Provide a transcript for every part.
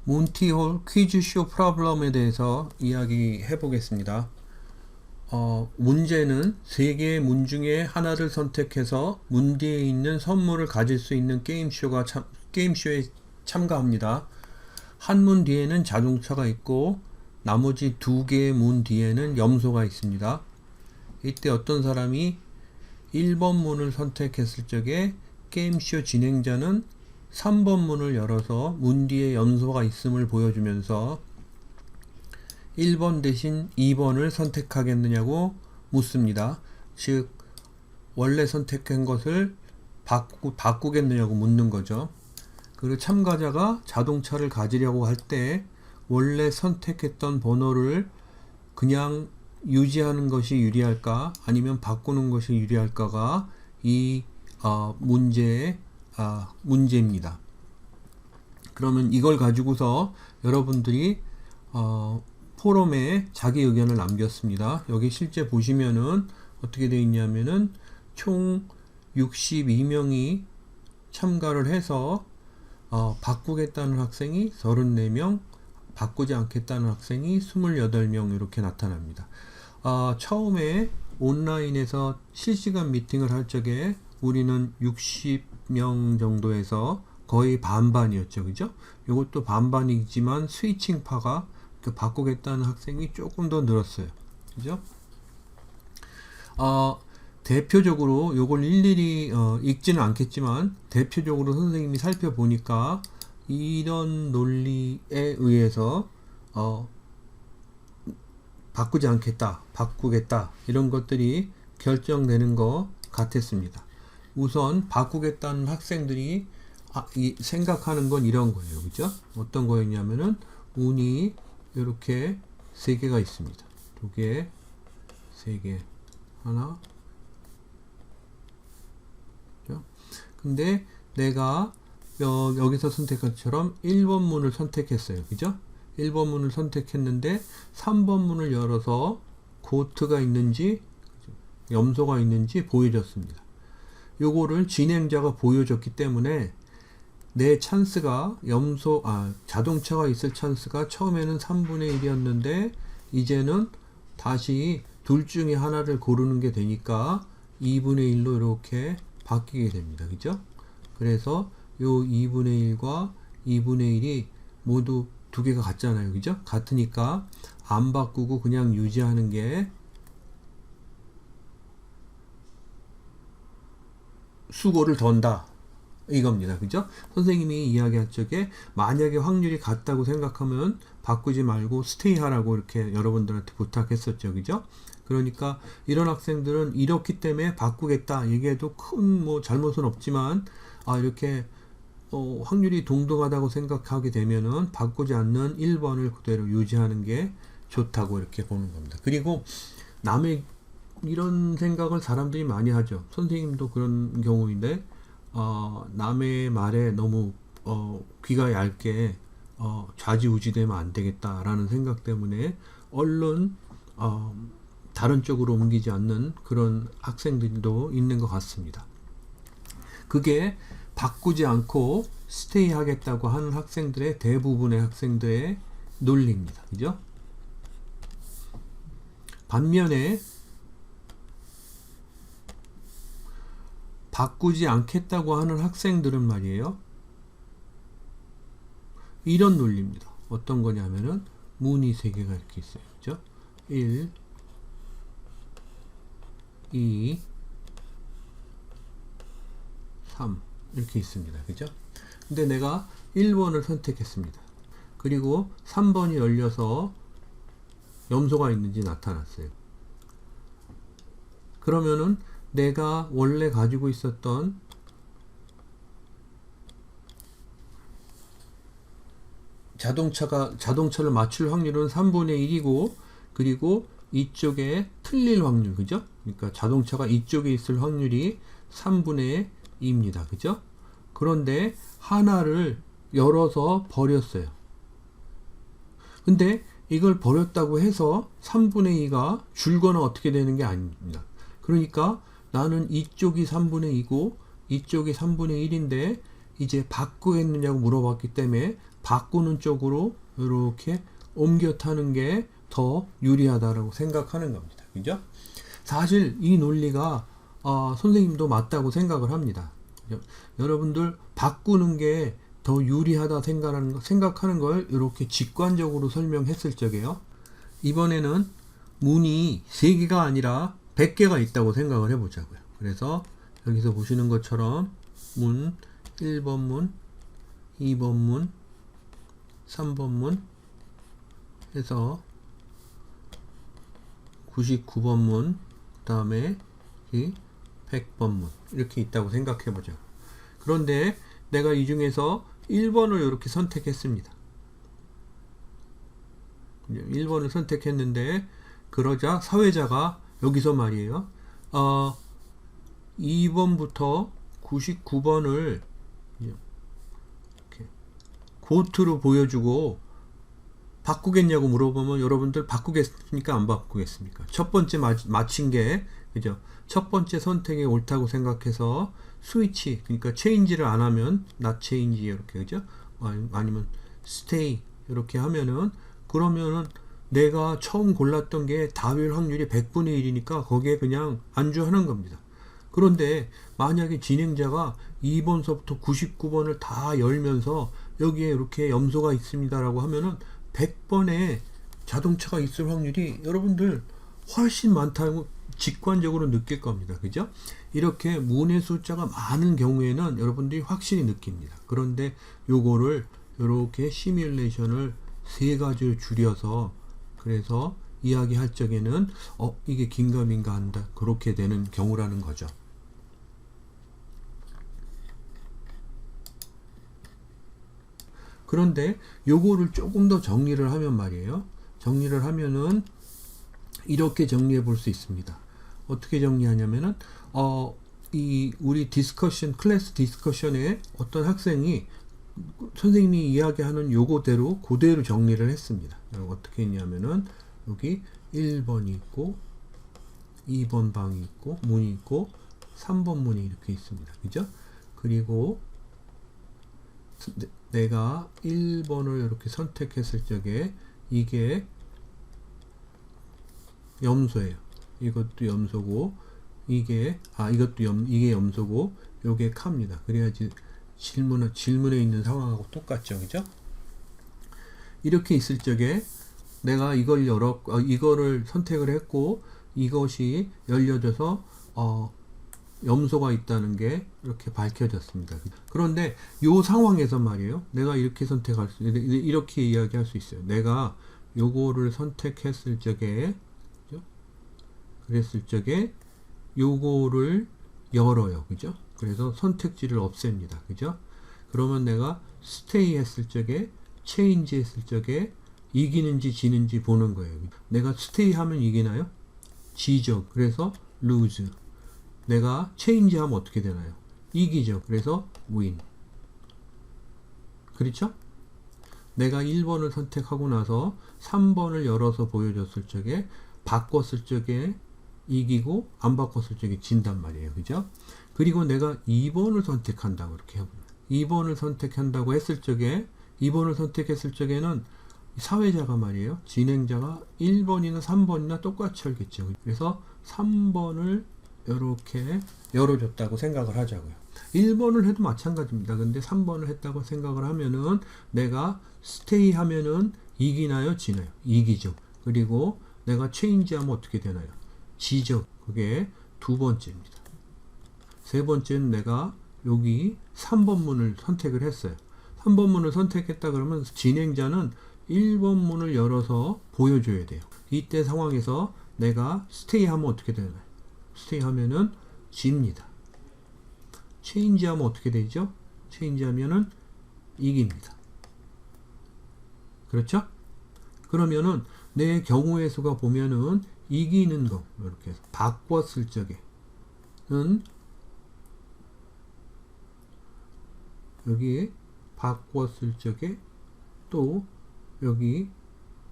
몬티홀 퀴즈쇼 프로블럼에 대해서 이야기해 보겠습니다. 문제는 세 개의 문 중에 하나를 선택해서 문 뒤에 있는 선물을 가질 수 있는 게임쇼에 참가합니다. 한 문 뒤에는 자동차가 있고 나머지 두 개의 문 뒤에는 염소가 있습니다. 이때 어떤 사람이 1번 문을 선택했을 적에 게임쇼 진행자는 3번 문을 열어서 문 뒤에 염소가 있음을 보여주면서 1번 대신 2번을 선택하겠느냐고 묻습니다. 즉 원래 선택한 것을 바꾸겠느냐고 묻는 거죠. 그리고 참가자가 자동차를 가지려고 할 때 원래 선택했던 번호를 그냥 유지하는 것이 유리할까 아니면 바꾸는 것이 유리할까가 이 문제입니다. 그러면 이걸 가지고서 여러분들이 포럼에 자기 의견을 남겼습니다. 여기 실제 보시면은 어떻게 되어 있냐면은 총 62명이 참가를 해서 바꾸겠다는 학생이 34명, 바꾸지 않겠다는 학생이 28명 이렇게 나타납니다. 처음에 온라인에서 실시간 미팅을 할 적에 우리는 60명 정도에서 거의 반반이었죠. 그죠? 이것도 반반이지만 스위칭파가 바꾸겠다는 학생이 조금 더 늘었어요. 그죠? 대표적으로 이걸 일일이 읽지는 않겠지만 대표적으로 선생님이 살펴보니까 이런 논리에 의해서 바꾸지 않겠다, 바꾸겠다 이런 것들이 결정되는 것 같았습니다. 우선 바꾸겠다는 학생들이 생각하는 건 이런 거예요. 그죠? 어떤 거였냐면은 운이 이렇게 3개가 있습니다. 2개, 3개, 하나. 그죠? 근데 내가 여기서 선택한 것처럼 1번 문을 선택했어요. 그죠? 1번 문을 선택했는데 3번 문을 열어서 고트가 있는지 염소가 있는지 보여줬습니다. 요거를 진행자가 보여줬기 때문에 내 찬스가 자동차가 있을 찬스가 처음에는 3분의 1이었는데 이제는 다시 둘 중에 하나를 고르는 게 되니까 2분의 1로 이렇게 바뀌게 됩니다. 그죠? 그래서 요 2분의 1과 2분의 1이 모두 두 개가 같잖아요. 그죠? 같으니까 안 바꾸고 그냥 유지하는 게 수고를 던다. 이겁니다. 그죠? 선생님이 이야기할 적에 만약에 확률이 같다고 생각하면 바꾸지 말고 스테이 하라고 이렇게 여러분들한테 부탁했었죠. 그죠? 그러니까 이런 학생들은 이렇기 때문에 바꾸겠다 얘기해도 큰 잘못은 없지만 이렇게 확률이 동등하다고 생각하게 되면은 바꾸지 않는 1번을 그대로 유지하는 게 좋다고 이렇게 보는 겁니다. 그리고 남의 이런 생각을 사람들이 많이 하죠. 선생님도 그런 경우인데 남의 말에 너무 귀가 얇게 좌지우지되면 안 되겠다라는 생각 때문에 얼른 다른 쪽으로 옮기지 않는 그런 학생들도 있는 것 같습니다. 그게 바꾸지 않고 스테이 하겠다고 하는 학생들의 대부분의 학생들의 논리입니다. 그죠? 반면에 바꾸지 않겠다고 하는 학생들은 말이에요. 이런 논리입니다. 어떤 거냐면은 문이 3개가 이렇게 있어요. 그죠? 1, 2, 3 이렇게 있습니다. 그죠? 근데 내가 1번을 선택했습니다. 그리고 3번이 열려서 염소가 있는지 나타났어요. 그러면은 내가 원래 가지고 있었던 자동차를 맞출 확률은 3분의 1이고 그리고 이쪽에 틀릴 확률, 그죠? 그러니까 자동차가 이쪽에 있을 확률이 3분의 2입니다. 그죠? 그런데 하나를 열어서 버렸어요. 근데 이걸 버렸다고 해서 3분의 2가 줄거나 어떻게 되는 게 아닙니다. 그러니까 나는 이쪽이 3분의 2고 이쪽이 3분의 1인데 이제 바꾸겠느냐고 물어봤기 때문에 바꾸는 쪽으로 이렇게 옮겨 타는 게 더 유리하다라고 생각하는 겁니다. 그죠? 사실 이 논리가 선생님도 맞다고 생각을 합니다. 그죠? 여러분들 바꾸는 게 더 유리하다 생각하는 걸 이렇게 직관적으로 설명했을 적에요. 이번에는 문이 3개가 아니라 100개가 있다고 생각을 해보자고요. 그래서 여기서 보시는 것처럼 문 1번 문, 2번 문, 3번 문 해서 99번 문, 그 다음에 100번 문 이렇게 있다고 생각해 보죠. 그런데 내가 이 중에서 1번을 이렇게 선택했습니다. 1번을 선택했는데 그러자 사회자가 여기서 말이에요. 2번부터 99번을 이렇게 고트로 보여주고 바꾸겠냐고 물어보면 여러분들 바꾸겠습니까? 안 바꾸겠습니까? 첫 번째 맞힌 게 그죠? 첫 번째 선택이 옳다고 생각해서 스위치 그러니까 체인지를 안 하면 not change 이렇게 그죠? 아니면 stay 이렇게 하면은 그러면은 내가 처음 골랐던 게 답일 확률이 100분의 1이니까 거기에 그냥 안주하는 겁니다. 그런데 만약에 진행자가 2번서부터 99번을 다 열면서 여기에 이렇게 염소가 있습니다라고 하면은 100번의 자동차가 있을 확률이 여러분들 훨씬 많다고 직관적으로 느낄 겁니다. 그죠? 이렇게 문의 숫자가 많은 경우에는 여러분들이 확실히 느낍니다. 그런데 요거를 이렇게 시뮬레이션을 3가지로 줄여서 그래서 이야기할 적에는 이게 긴가민가 한다 그렇게 되는 경우라는 거죠. 그런데 요거를 조금 더 정리를 하면 말이에요. 정리를 하면은 이렇게 정리해 볼 수 있습니다. 어떻게 정리하냐면은 이 우리 클래스 디스커션에 어떤 학생이 선생님이 이야기하는 요거대로 그대로 정리를 했습니다. 어떻게 했냐면은 여기 1번이 있고 2번 방이 있고 문이 있고 3번 문이 이렇게 있습니다. 그죠? 그리고 내가 1번을 이렇게 선택했을 적에 이게 염소예요. 이것도 염소고 이게 이게 염소고 요게 카입니다. 그래야지 질문에 있는 상황하고 똑같죠. 그죠? 이렇게 있을 적에 내가 이거를 선택을 했고 이것이 열려져서 염소가 있다는 게 이렇게 밝혀졌습니다. 그런데 이 상황에서 말이에요. 내가 이렇게 이렇게 이야기할 수 있어요. 내가 요거를 선택했을 적에 그랬을 적에 요거를 열어요. 그죠? 그래서 선택지를 없앱니다. 그죠? 그러면 내가 스테이 했을 적에 체인지 했을 적에 이기는지 지는지 보는 거예요. 내가 스테이 하면 이기나요? 지죠. 그래서 lose. 내가 체인지 하면 어떻게 되나요? 이기죠. 그래서 win. 그렇죠? 내가 1번을 선택하고 나서 3번을 열어서 보여줬을 적에 바꿨을 적에 이기고 안 바꿨을 적에 진단 말이에요. 그죠? 그리고 내가 2번을 선택한다고 이렇게 해봅니다. 2번을 선택한다고 했을 적에 2번을 선택했을 적에는 사회자가 말이에요. 진행자가 1번이나 3번이나 똑같이 열겠죠. 그래서 3번을 이렇게 열어줬다고 생각을 하자고요. 1번을 해도 마찬가지입니다. 근데 3번을 했다고 생각을 하면은 내가 스테이 하면은 이기나요? 지나요? 이기죠. 그리고 내가 체인지 하면 어떻게 되나요? 지죠. 그게 두 번째입니다. 세 번째는 내가 여기 3번 문을 선택을 했어요. 3번 문을 선택했다 그러면 진행자는 1번 문을 열어서 보여줘야 돼요. 이때 상황에서 내가 스테이 하면 어떻게 되나요? 스테이 하면은 집니다. 체인지 하면 어떻게 되죠? 체인지 하면은 이깁니다. 그렇죠? 그러면은 내 경우의 수가 보면은 이기는 거 이렇게 해서 바꿨을 적에는 여기 바꿨을 적에 또 여기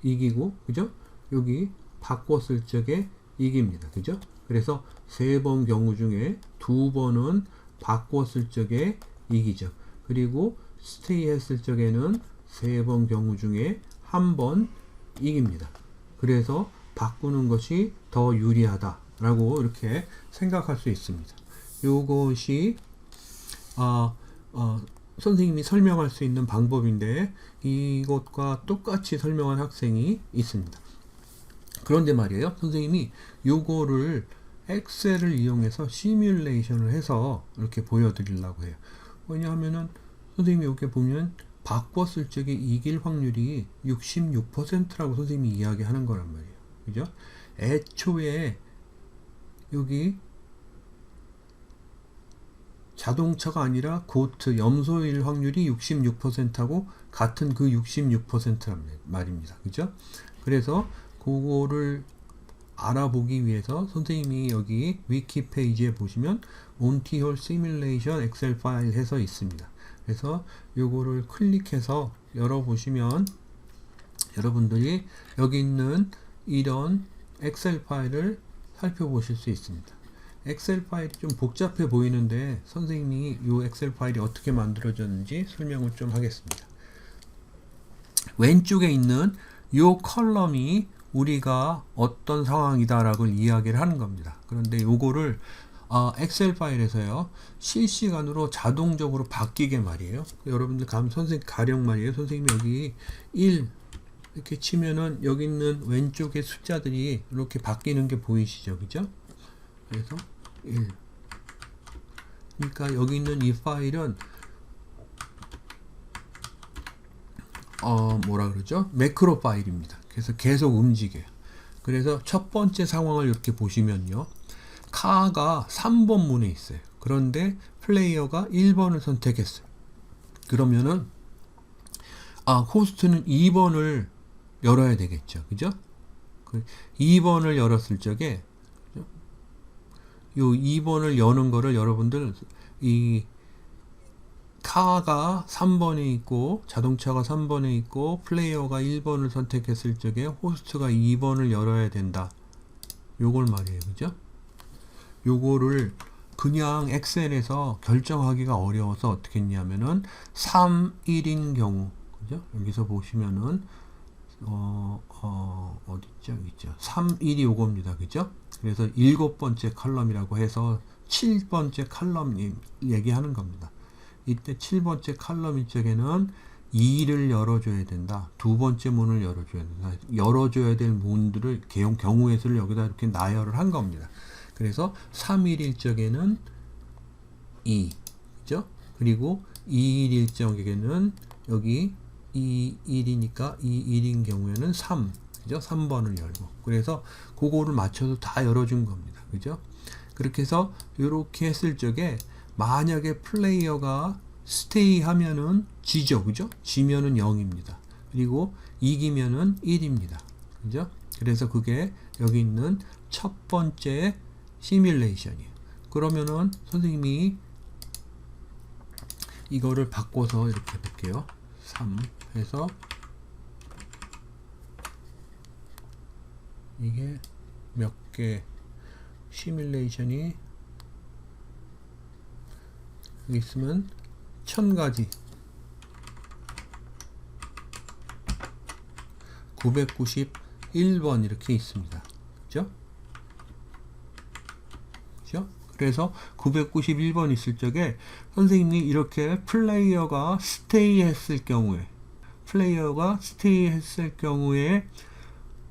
이기고 그죠? 여기 바꿨을 적에 이깁니다. 그죠? 그래서 3번 경우 중에 2번은 바꿨을 적에 이기죠. 그리고 스테이 했을 적에는 3번 경우 중에 한 번 이깁니다. 그래서 바꾸는 것이 더 유리하다라고 이렇게 생각할 수 있습니다. 요것이 선생님이 설명할 수 있는 방법인데 이것과 똑같이 설명한 학생이 있습니다. 그런데 말이에요. 선생님이 요거를 엑셀을 이용해서 시뮬레이션을 해서 이렇게 보여드리려고 해요. 왜냐하면은 선생님이 여기 보면 바꿨을 적에 이길 확률이 66%라고 선생님이 이야기하는 거란 말이에요. 그죠? 애초에 여기 자동차가 아니라 고트, 염소일 확률이 66%하고 같은 그 66%란 말입니다. 그죠? 그래서 그거를 알아보기 위해서 선생님이 여기 위키 페이지에 보시면 몬티홀 시뮬레이션 엑셀 파일 해서 있습니다. 그래서 요거를 클릭해서 열어보시면 여러분들이 여기 있는 이런 엑셀 파일을 살펴보실 수 있습니다. 엑셀 파일이 좀 복잡해 보이는데 선생님이 이 엑셀 파일이 어떻게 만들어졌는지 설명을 좀 하겠습니다. 왼쪽에 있는 이 컬럼이 우리가 어떤 상황이다라고 이야기를 하는 겁니다. 그런데 요거를 엑셀 파일에서요 실시간으로 자동적으로 바뀌게 말이에요. 여러분들 선생님 가령 말이에요. 선생님이 여기 1 이렇게 치면은 여기 있는 왼쪽의 숫자들이 이렇게 바뀌는 게 보이시죠, 그죠? 그래서 1. 그러니까 여기 있는 이 파일은 뭐라 그러죠? 매크로 파일입니다. 그래서 계속 움직여요. 그래서 첫 번째 상황을 이렇게 보시면요. 카가 3번 문에 있어요. 그런데 플레이어가 1번을 선택했어요. 그러면은 호스트는 2번을 열어야 되겠죠. 그죠? 2번을 열었을 적에 요 2번을 여는 거를 여러분들 이 카가 3번에 있고 자동차가 3번에 있고 플레이어가 1번을 선택했을 적에 호스트가 2번을 열어야 된다. 요걸 말이에요. 그죠? 요거를 그냥 엑셀에서 결정하기가 어려워서 어떻게 했냐면은 3, 1인 경우 그죠? 여기서 보시면은 어딨죠? 여기 있죠. 3, 1이 요겁니다. 그죠? 그래서 7번째 컬럼이라고 해서 7번째 컬럼 얘기하는 겁니다. 이때 7번째 컬럼 쪽에는 2를 열어줘야 된다. 두 번째 문을 열어줘야 된다. 열어줘야 될 문들을 경우의 수를 여기다 이렇게 나열을 한 겁니다. 그래서 3일 적에는 2, 그죠? 그리고 2일 적에는 여기 2일이니까 2일인 경우에는 3, 그죠? 3번을 열고. 그래서 그거를 맞춰서 다 열어준 겁니다. 그죠? 그렇게 해서 이렇게 했을 적에 만약에 플레이어가 스테이 하면은 지죠. 그죠? 지면은 0입니다. 그리고 이기면은 1입니다. 그죠? 그래서 그게 여기 있는 첫 번째 시뮬레이션이에요. 그러면은 선생님이 이거를 바꿔서 이렇게 볼게요. 3 해서 이게 몇 개 시뮬레이션이 여기 있으면 1000가지 991번 이렇게 있습니다. 그죠? 그죠? 그래서 991번 있을 적에 선생님이 이렇게 플레이어가 스테이 했을 경우에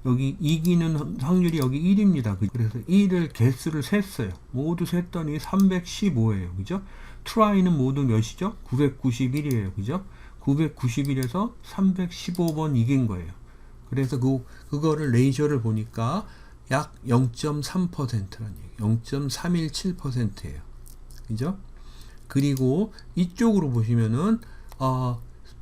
여기 이기는 확률이 여기 1입니다. 그래서 1을 개수를 셌어요. 모두 셌더니 315예요. 그죠? 트라이는 모두 몇이죠? 991이에요. 그죠? 991에서 315번 이긴 거예요. 그래서 그거를 레이저를 보니까 약 0.3%라는 얘기예요. 0.317%예요. 그죠? 그리고 이쪽으로 보시면은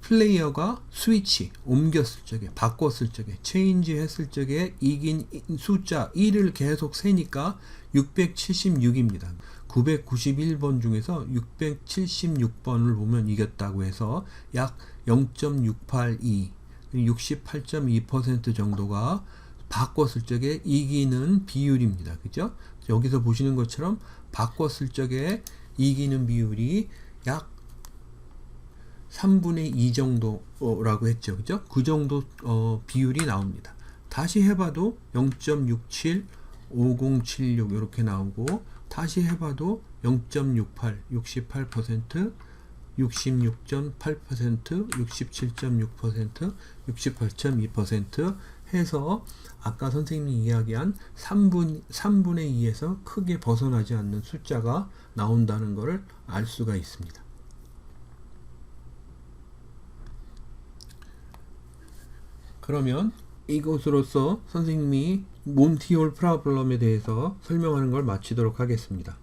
플레이어가 스위치 옮겼을 적에 바꿨을 적에 체인지 했을 적에 이긴 숫자 1을 계속 세니까 676입니다. 991번 중에서 676번을 보면 이겼다고 해서 약 0.682 68.2% 정도가 바꿨을 적에 이기는 비율입니다. 그죠? 여기서 보시는 것처럼 바꿨을 적에 이기는 비율이 약 3분의 2 정도라고 했죠. 그죠? 그 정도 비율이 나옵니다. 다시 해봐도 0.67, 5076 이렇게 나오고, 다시 해봐도 0.68, 68%, 66.8%, 67.6%, 68.2% 해서 아까 선생님이 이야기한 3분의 2에서 크게 벗어나지 않는 숫자가 나온다는 것을 알 수가 있습니다. 그러면 이것으로서 선생님이 몬티올 프로블럼에 대해서 설명하는 걸 마치도록 하겠습니다.